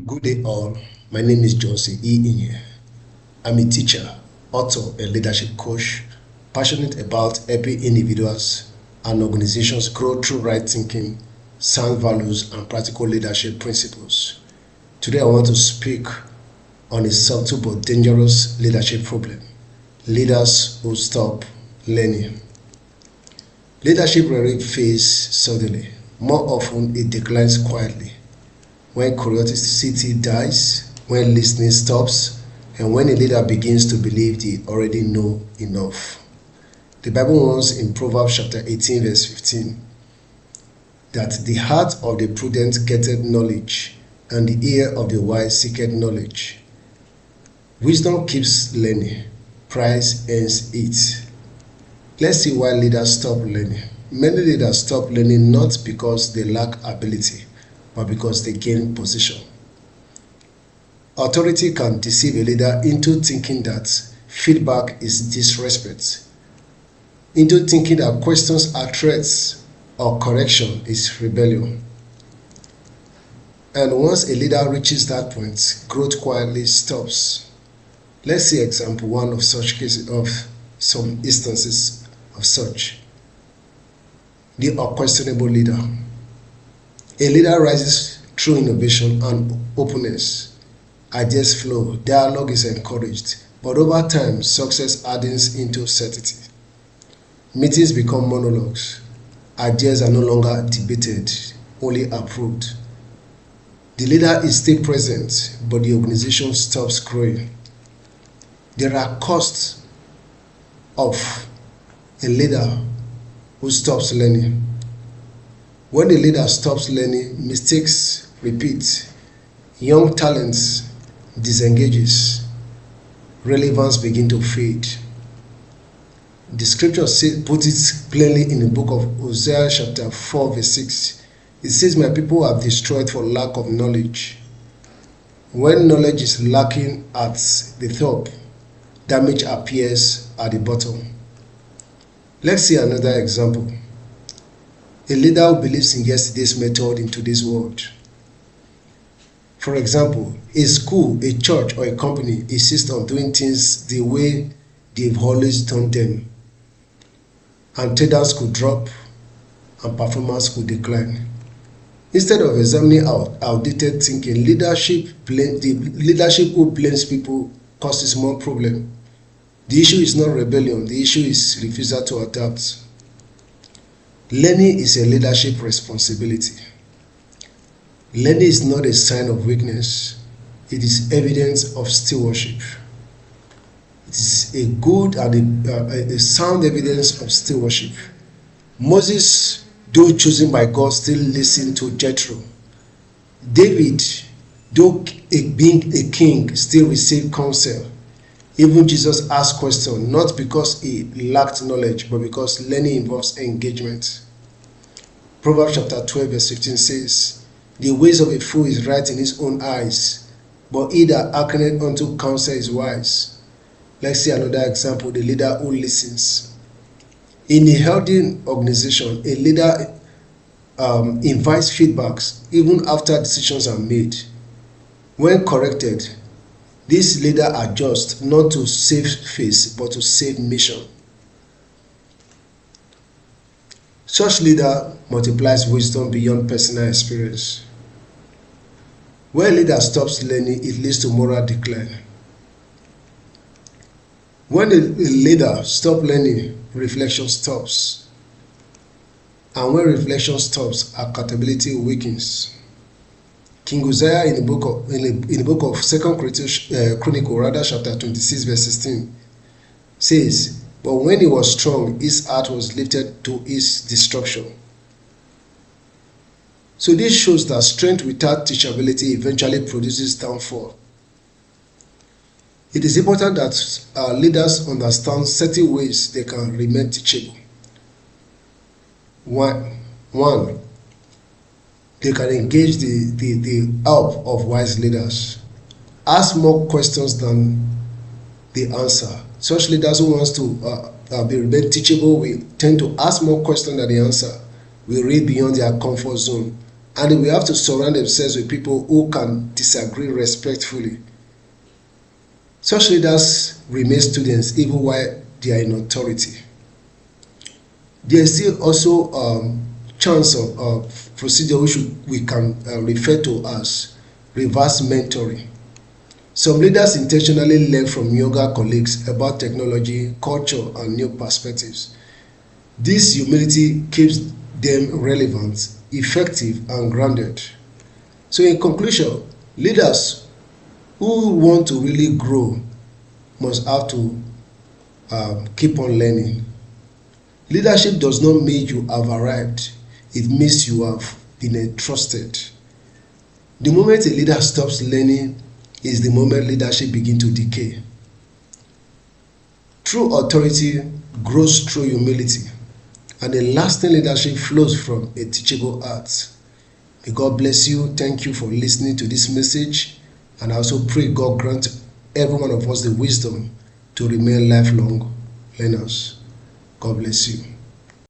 Good day all, my name is Johnson Iyen. I'm a teacher, author and leadership coach, passionate about helping individuals and organizations grow through right thinking, sound values and practical leadership principles. Today I want to speak on a subtle but dangerous leadership problem: leaders who stop learning. Leadership rarely fades suddenly. More often it declines quietly. When curiosity dies, when listening stops, and when a leader begins to believe they already know enough. The Bible warns in Proverbs chapter 18 verse 15 that the heart of the prudent getteth knowledge, and the ear of the wise seeketh knowledge. Wisdom keeps learning, pride ends it. Let's see why leaders stop learning. Many leaders stop learning not because they lack ability, but because they gain position. Authority can deceive a leader into thinking that feedback is disrespect, into thinking that questions are threats or correction is rebellion. And once a leader reaches that point, growth quietly stops. Let's see example one of such cases, of some instances of such. The unquestionable leader. A leader rises through innovation and openness. Ideas flow, dialogue is encouraged, but over time, success hardens into certainty. Meetings become monologues. Ideas are no longer debated, only approved. The leader is still present, but the organization stops growing. There are costs of a leader who stops learning. When a leader stops learning, mistakes repeat, young talents disengages, relevance begins to fade. The scripture puts it plainly in the book of Hosea chapter 4 verse 6. It says, "My people are destroyed for lack of knowledge." When knowledge is lacking at the top, damage appears at the bottom. Let's see another example. A leader who believes in yesterday's method in today's world. For example, a school, a church, or a company insists on doing things the way they've always done them, and attendance could drop and performance could decline. Instead of examining outdated thinking, the leadership who blames people causes more problem. The issue is not rebellion, the issue is refusal to adapt. Learning is a leadership responsibility. Learning is not a sign of weakness, it is evidence of stewardship. It is a good and a sound evidence of stewardship. Moses, though chosen by God, still listened to Jethro. David, though being a king, still received counsel. Even Jesus asked questions, not because he lacked knowledge, but because learning involves engagement. Proverbs chapter 12 verse 15 says, "The ways of a fool is right in his own eyes, but he that hearkeneth unto counsel is wise." Let's see another example, the leader who listens. In a healthy organization, a leader invites feedbacks even after decisions are made. When corrected, this leader adjusts not to save face but to save mission. Such leader multiplies wisdom beyond personal experience. When a leader stops learning, it leads to moral decline. When a leader stops learning, reflection stops. And when reflection stops, accountability weakens. King Uzziah in the book of 2 Chronicles, chapter 26 verse 16 says, "But when he was strong, his heart was lifted to his destruction." So this shows that strength without teachability eventually produces downfall. It is important that our leaders understand certain ways they can remain teachable. One, they can engage the help of wise leaders. Ask more questions than the answer. Such leaders who want to remain teachable will tend to ask more questions than the answer. We read beyond their comfort zone And we have to surround themselves with people who can disagree respectfully. Such leaders remain students even while they are in authority. There is still also chance of procedure which we can refer to as reverse mentoring. Some leaders intentionally learn from younger colleagues about technology, culture, and new perspectives. This humility keeps them relevant, effective, and grounded. So, in conclusion, leaders who want to really grow must have to keep on learning. Leadership does not mean you have arrived, it means you have been entrusted. The moment a leader stops learning is the moment leadership begins to decay. True authority grows through humility, and a lasting leadership flows from a teachable heart. May God bless you. Thank you for listening to this message, and I also pray God grant every one of us the wisdom to remain lifelong learners. God bless you.